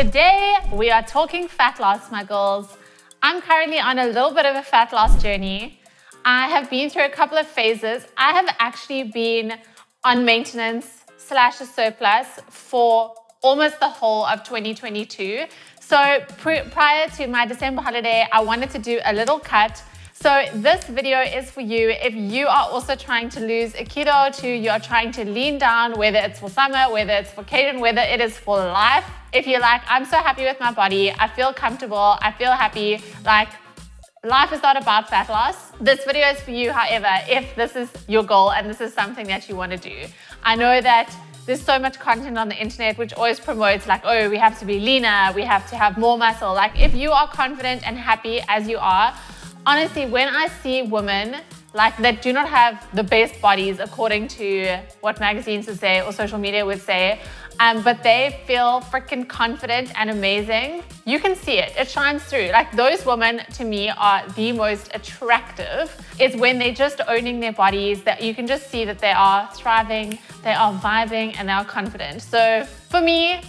Today, we are talking fat loss, my girls. I'm currently on a little bit of a fat loss journey. I have been through a couple of phases. I have actually been on maintenance / a surplus for almost the whole of 2022. So prior to my December holiday, I wanted to do a little cut. So this video is for you if you are also trying to lose a kilo or two, you're trying to lean down, whether it's for summer, whether it's for Caden, whether it is for life. If you're like, I'm so happy with my body, I feel comfortable, I feel happy, like life is not about fat loss. This video is for you, however, if this is your goal and this is something that you want to do. I know that there's so much content on the internet which always promotes like, oh, we have to be leaner, we have to have more muscle. Like if you are confident and happy as you are, honestly, when I see women like that do not have the best bodies according to what magazines would say or social media would say, but they feel freaking confident and amazing, you can see it. It shines through. Like those women to me are the most attractive. It's when they're just owning their bodies that you can just see that they are thriving, they are vibing, and they are confident. So for me,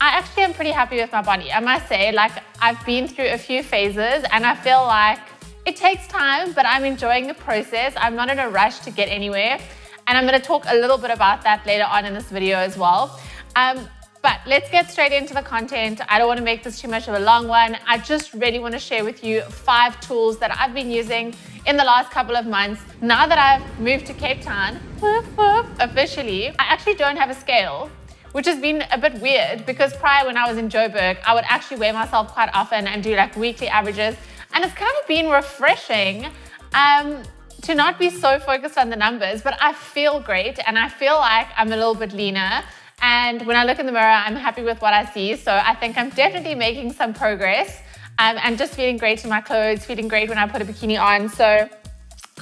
I actually am pretty happy with my body. I must say, like I've been through a few phases and I feel like it takes time, but I'm enjoying the process. I'm not in a rush to get anywhere. And I'm gonna talk a little bit about that later on in this video as well. But let's get straight into the content. I don't wanna make this too much of a long one. I just really wanna share with you 5 tools that I've been using in the last couple of months. Now that I've moved to Cape Town, officially, I actually don't have a scale, which has been a bit weird because prior when I was in Joburg, I would actually weigh myself quite often and do like weekly averages. And it's kind of been refreshing to not be so focused on the numbers, but I feel great and I feel like I'm a little bit leaner. And when I look in the mirror, I'm happy with what I see. So I think I'm definitely making some progress and just feeling great in my clothes, feeling great when I put a bikini on. So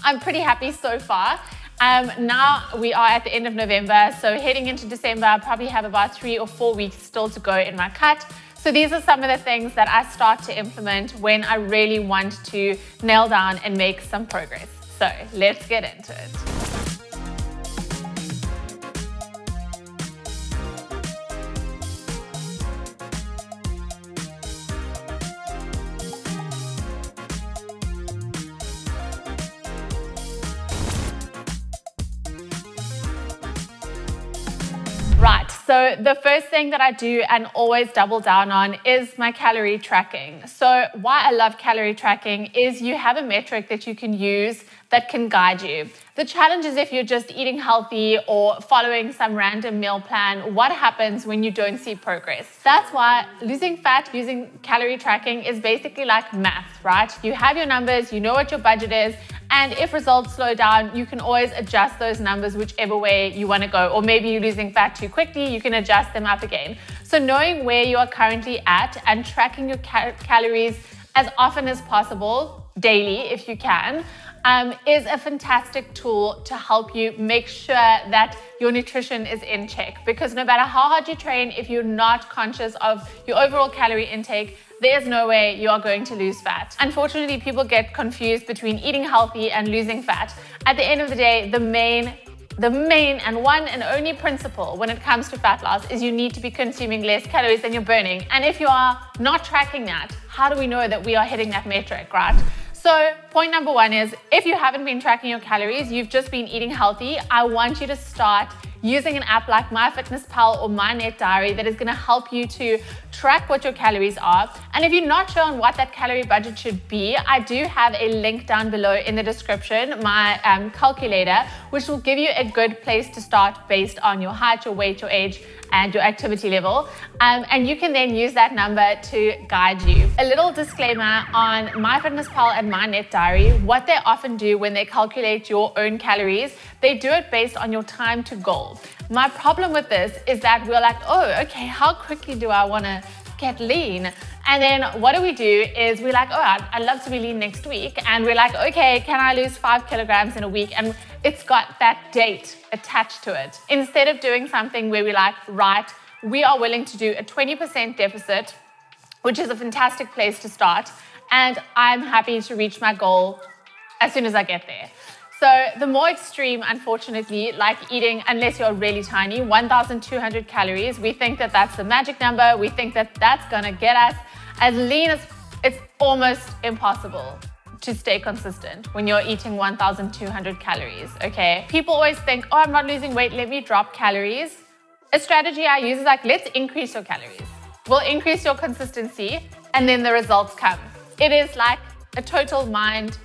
I'm pretty happy so far. Now we are at the end of November, so heading into December, I probably have about 3 or 4 weeks still to go in my cut. So these are some of the things that I start to implement when I really want to nail down and make some progress. So let's get into it. Right, so the first thing that I do and always double down on is my calorie tracking. So why I love calorie tracking is you have a metric that you can use that can guide you. The challenge is if you're just eating healthy or following some random meal plan, what happens when you don't see progress? That's why losing fat using calorie tracking is basically like math, right? You have your numbers, you know what your budget is, and if results slow down, you can always adjust those numbers whichever way you want to go. Or maybe you're losing fat too quickly, you can adjust them up again. So knowing where you are currently at and tracking your calories as often as possible, daily if you can, is a fantastic tool to help you make sure that your nutrition is in check. Because no matter how hard you train, if you're not conscious of your overall calorie intake, there's no way you are going to lose fat. Unfortunately, people get confused between eating healthy and losing fat. At the end of the day, the main and one and only principle when it comes to fat loss is you need to be consuming less calories than you're burning. And if you are not tracking that, how do we know that we are hitting that metric, right? So point number 1 is if you haven't been tracking your calories, you've just been eating healthy, I want you to start using an app like MyFitnessPal or MyNetDiary that is going to help you to track what your calories are. And if you're not sure on what that calorie budget should be, I do have a link down below in the description, my calculator, which will give you a good place to start based on your height, your weight, your age, and your activity level. And you can then use that number to guide you. A little disclaimer on MyFitnessPal and MyNetDiary, what they often do when they calculate your own calories, they do it based on your time to goal. My problem with this is that we're like, oh, okay, how quickly do I want to get lean? And then what do? Is we're like, oh, I'd love to be lean next week. And we're like, okay, can I lose 5 kilograms in a week? And it's got that date attached to it. Instead of doing something where we're like, right, we are willing to do a 20% deficit, which is a fantastic place to start. And I'm happy to reach my goal as soon as I get there. So the more extreme, unfortunately, like eating, unless you're really tiny, 1,200 calories, we think that that's the magic number. We think that that's gonna get us as lean as, it's almost impossible to stay consistent when you're eating 1,200 calories, okay? People always think, oh, I'm not losing weight, let me drop calories. A strategy I use is like, let's increase your calories. We'll increase your consistency, and then the results come. It is like a total mind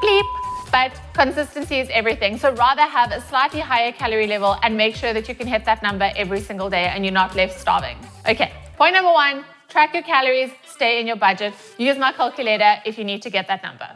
bleep, but consistency is everything. So rather have a slightly higher calorie level and make sure that you can hit that number every single day and you're not left starving. Okay, point number 1, track your calories, stay in your budget. Use my calculator if you need to get that number.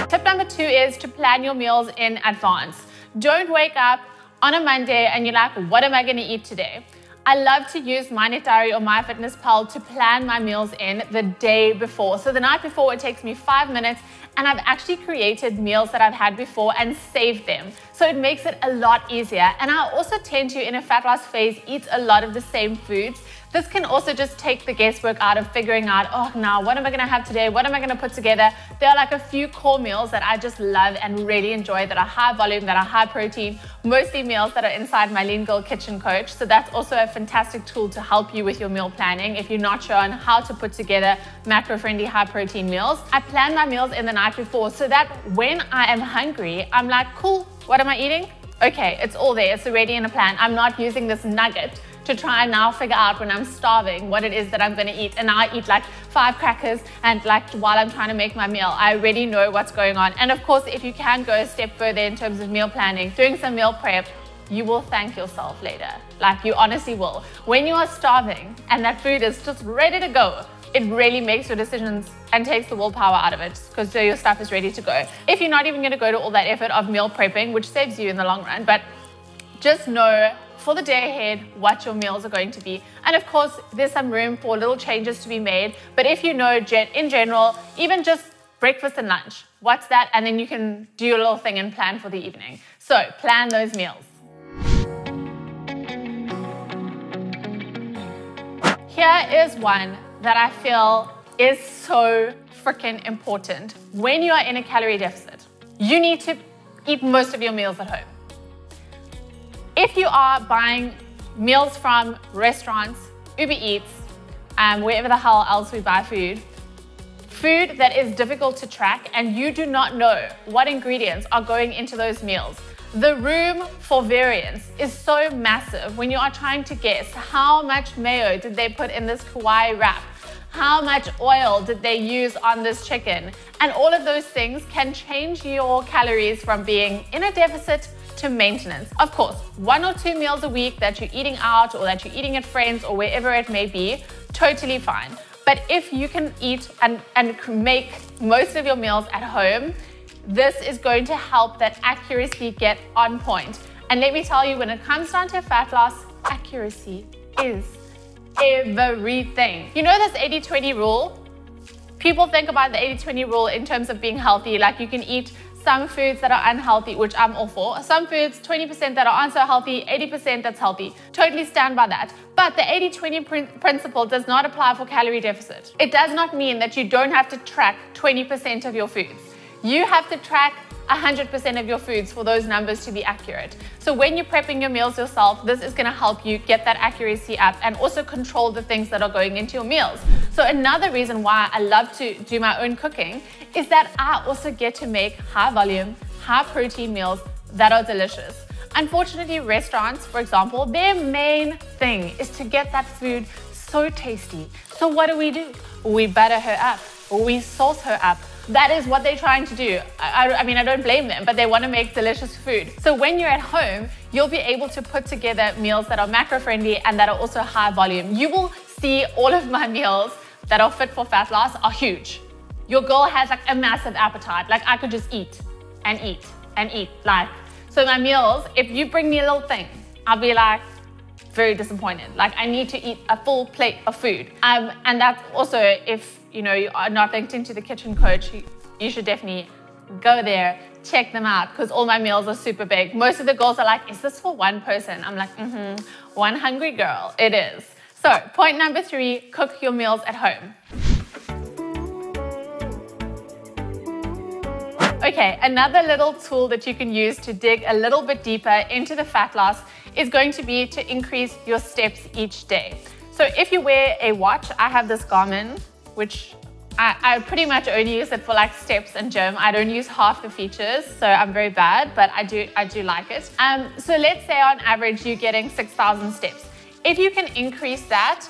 Tip number 2 is to plan your meals in advance. Don't wake up on a Monday and you're like, what am I gonna eat today? I love to use MyNetDiary or MyFitnessPal to plan my meals in the day before. So the night before, it takes me 5 minutes, and I've actually created meals that I've had before and saved them. So it makes it a lot easier. And I also tend to, in a fat loss phase, eat a lot of the same foods. This can also just take the guesswork out of figuring out, oh, now what am I gonna have today? What am I gonna put together? There are like a few core meals that I just love and really enjoy that are high volume, that are high protein, mostly meals that are inside my Lean Girl Kitchen Coach. So that's also a fantastic tool to help you with your meal planning if you're not sure on how to put together macro-friendly, high protein meals. I plan my meals in the night before so that when I am hungry, I'm like, cool, what am I eating? Okay, it's all there, it's already in a plan. I'm not using this nugget to try and now figure out when I'm starving what it is that I'm gonna eat. And now I eat like 5 crackers and like while I'm trying to make my meal, I already know what's going on. And of course, if you can go a step further in terms of meal planning, doing some meal prep, you will thank yourself later. Like you honestly will. When you are starving and that food is just ready to go, it really makes your decisions and takes the willpower out of it because your stuff is ready to go. If you're not even gonna go to all that effort of meal prepping, which saves you in the long run, but just know for the day ahead what your meals are going to be. And of course, there's some room for little changes to be made. But if you know in general, even just breakfast and lunch, what's that? And then you can do your little thing and plan for the evening. So plan those meals. Here is one that I feel is so freaking important. When you are in a calorie deficit, you need to eat most of your meals at home. If you are buying meals from restaurants, Uber Eats, wherever the hell else we buy food, food that is difficult to track and you do not know what ingredients are going into those meals, the room for variance is so massive when you are trying to guess how much mayo did they put in this Kauai wrap, how much oil did they use on this chicken, and all of those things can change your calories from being in a deficit to maintenance. Of course, 1 or 2 meals a week that you're eating out or that you're eating at friends or wherever it may be, totally fine. But if you can eat and make most of your meals at home, this is going to help that accuracy get on point. And let me tell you, when it comes down to fat loss, accuracy is everything. You know this 80-20 rule? People think about the 80-20 rule in terms of being healthy, like you can eat some foods that are unhealthy, which I'm all for. Some foods, 20% that aren't so healthy, 80% that's healthy. Totally stand by that. But the 80-20 principle does not apply for calorie deficit. It does not mean that you don't have to track 20% of your foods. You have to track 100% of your foods for those numbers to be accurate. So when you're prepping your meals yourself, this is gonna help you get that accuracy up and also control the things that are going into your meals. So another reason why I love to do my own cooking is that I also get to make high volume, high protein meals that are delicious. Unfortunately, restaurants, for example, their main thing is to get that food so tasty. So what do? We butter her up, we sauce her up. That is what they're trying to do. I mean, I don't blame them, but they want to make delicious food. So when you're at home, you'll be able to put together meals that are macro-friendly and that are also high volume. You will see all of my meals that are fit for fat loss are huge. Your girl has like a massive appetite. Like I could just eat and eat and eat. Like, so my meals, if you bring me a little thing, I'll be like, very disappointed. Like I need to eat a full plate of food. And that's also, if you know you are not linked into the kitchen coach, you should definitely go there, check them out, because all my meals are super big. Most of the girls are like, is this for one person? I'm like, one hungry girl, it is. So point number 3, cook your meals at home. Okay, another little tool that you can use to dig a little bit deeper into the fat loss is going to be to increase your steps each day. So if you wear a watch, I have this Garmin, which I pretty much only use it for like steps and gym. I don't use half the features, so I'm very bad, but I do like it. So let's say on average you're getting 6,000 steps. If you can increase that,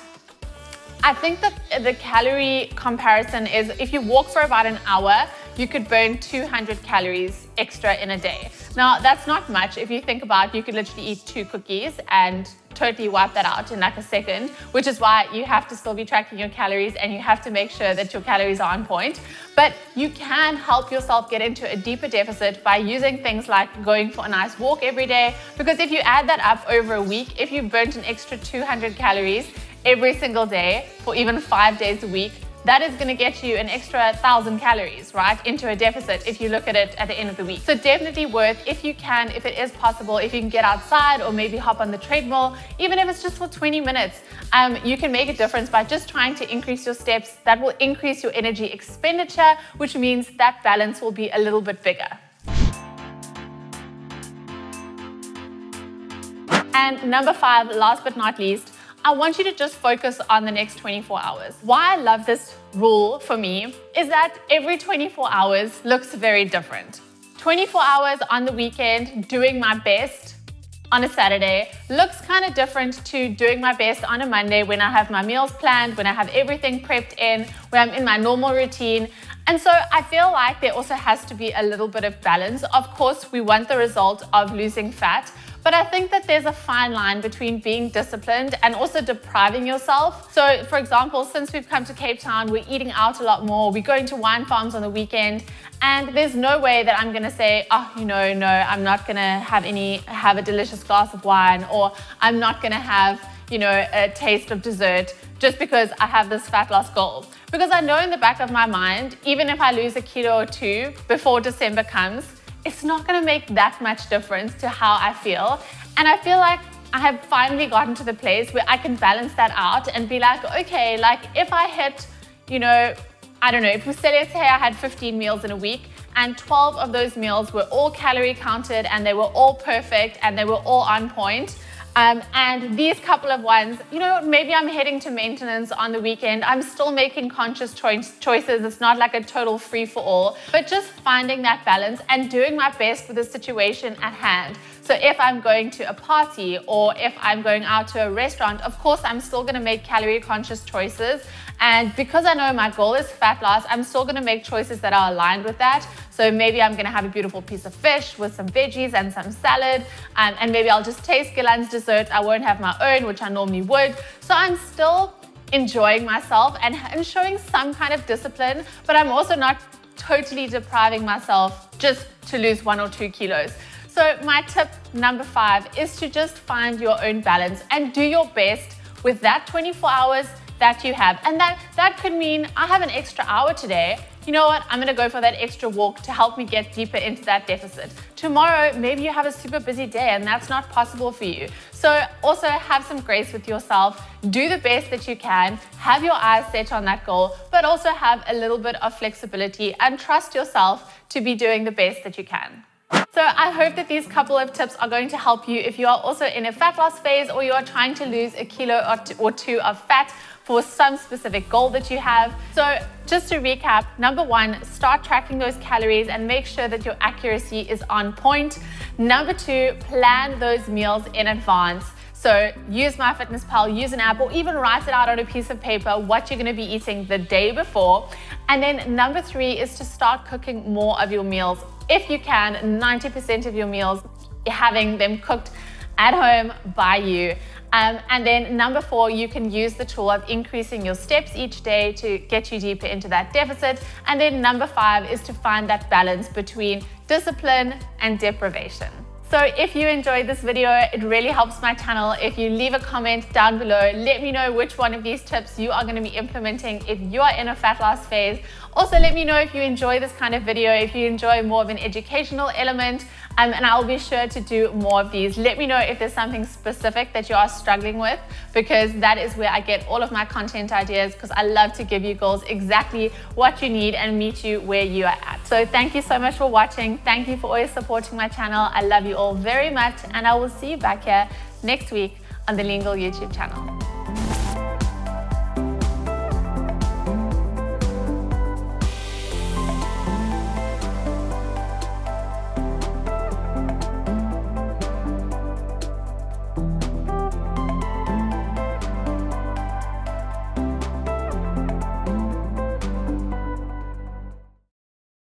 I think that the calorie comparison is if you walk for about an hour, you could burn 200 calories extra in a day. Now, that's not much. If you think about it, you could literally eat 2 cookies and totally wipe that out in like a second, which is why you have to still be tracking your calories and you have to make sure that your calories are on point. But you can help yourself get into a deeper deficit by using things like going for a nice walk every day, because if you add that up over a week, if you burnt an extra 200 calories every single day for even 5 days a week, that is going to get you an extra 1,000 calories, right, into a deficit if you look at it at the end of the week. So definitely worth, if you can, if it is possible, if you can get outside or maybe hop on the treadmill, even if it's just for 20 minutes, you can make a difference by just trying to increase your steps. That will increase your energy expenditure, which means that balance will be a little bit bigger. And number 5, last but not least, I want you to just focus on the next 24 hours. Why I love this rule for me is that every 24 hours looks very different. 24 hours on the weekend doing my best on a Saturday looks kind of different to doing my best on a Monday when I have my meals planned, when I have everything prepped in, when I'm in my normal routine. And so I feel like there also has to be a little bit of balance. Of course, we want the result of losing fat, but I think that there's a fine line between being disciplined and also depriving yourself. So for example, since we've come to Cape Town, we're eating out a lot more. We're going to wine farms on the weekend. And there's no way that I'm gonna say, oh, no, I'm not gonna have a delicious glass of wine, or I'm not gonna have, a taste of dessert just because I have this fat loss goal. Because I know in the back of my mind, even if I lose a kilo or 2 before December comes, it's not going to make that much difference to how I feel. And I feel like I have finally gotten to the place where I can balance that out and be like, okay, like if I hit, I don't know, if let's say I had 15 meals in a week and 12 of those meals were all calorie counted and they were all perfect and they were all on point. And these couple of ones, maybe I'm heading to maintenance on the weekend. I'm still making conscious choices. It's not like a total free for all, but just finding that balance and doing my best with the situation at hand. So if I'm going to a party or if I'm going out to a restaurant, of course, I'm still going to make calorie conscious choices. And because I know my goal is fat loss, I'm still going to make choices that are aligned with that. So maybe I'm going to have a beautiful piece of fish with some veggies and some salad. And maybe I'll just taste Gilan's dessert. I won't have my own, which I normally would. So I'm still enjoying myself and showing some kind of discipline, but I'm also not totally depriving myself just to lose 1 or 2 kilos. So my tip number 5 is to just find your own balance and do your best with that 24 hours that you have. And that could mean I have an extra hour today. You know what? I'm gonna go for that extra walk to help me get deeper into that deficit. Tomorrow, maybe you have a super busy day and that's not possible for you. So also have some grace with yourself, do the best that you can, have your eyes set on that goal, but also have a little bit of flexibility and trust yourself to be doing the best that you can. So I hope that these couple of tips are going to help you if you are also in a fat loss phase or you are trying to lose a kilo or 2 of fat for some specific goal that you have. So just to recap, number 1, start tracking those calories and make sure that your accuracy is on point. Number 2, plan those meals in advance. So use MyFitnessPal, use an app, or even write it out on a piece of paper what you're going to be eating the day before. And then number 3 is to start cooking more of your meals. If you can, 90% of your meals, having them cooked at home by you. And then number 4, you can use the tool of increasing your steps each day to get you deeper into that deficit. And then number 5 is to find that balance between discipline and deprivation. So if you enjoyed this video, it really helps my channel if you leave a comment down below. Let me know which one of these tips you are going to be implementing if you are in a fat loss phase. Also, let me know if you enjoy this kind of video, if you enjoy more of an educational element, and I'll be sure to do more of these. Let me know if there's something specific that you are struggling with, because that is where I get all of my content ideas, because I love to give you girls exactly what you need and meet you where you are at. So thank you so much for watching. Thank you for always supporting my channel. I love you all very much, and I will see you back here next week on the Lean Girl YouTube channel.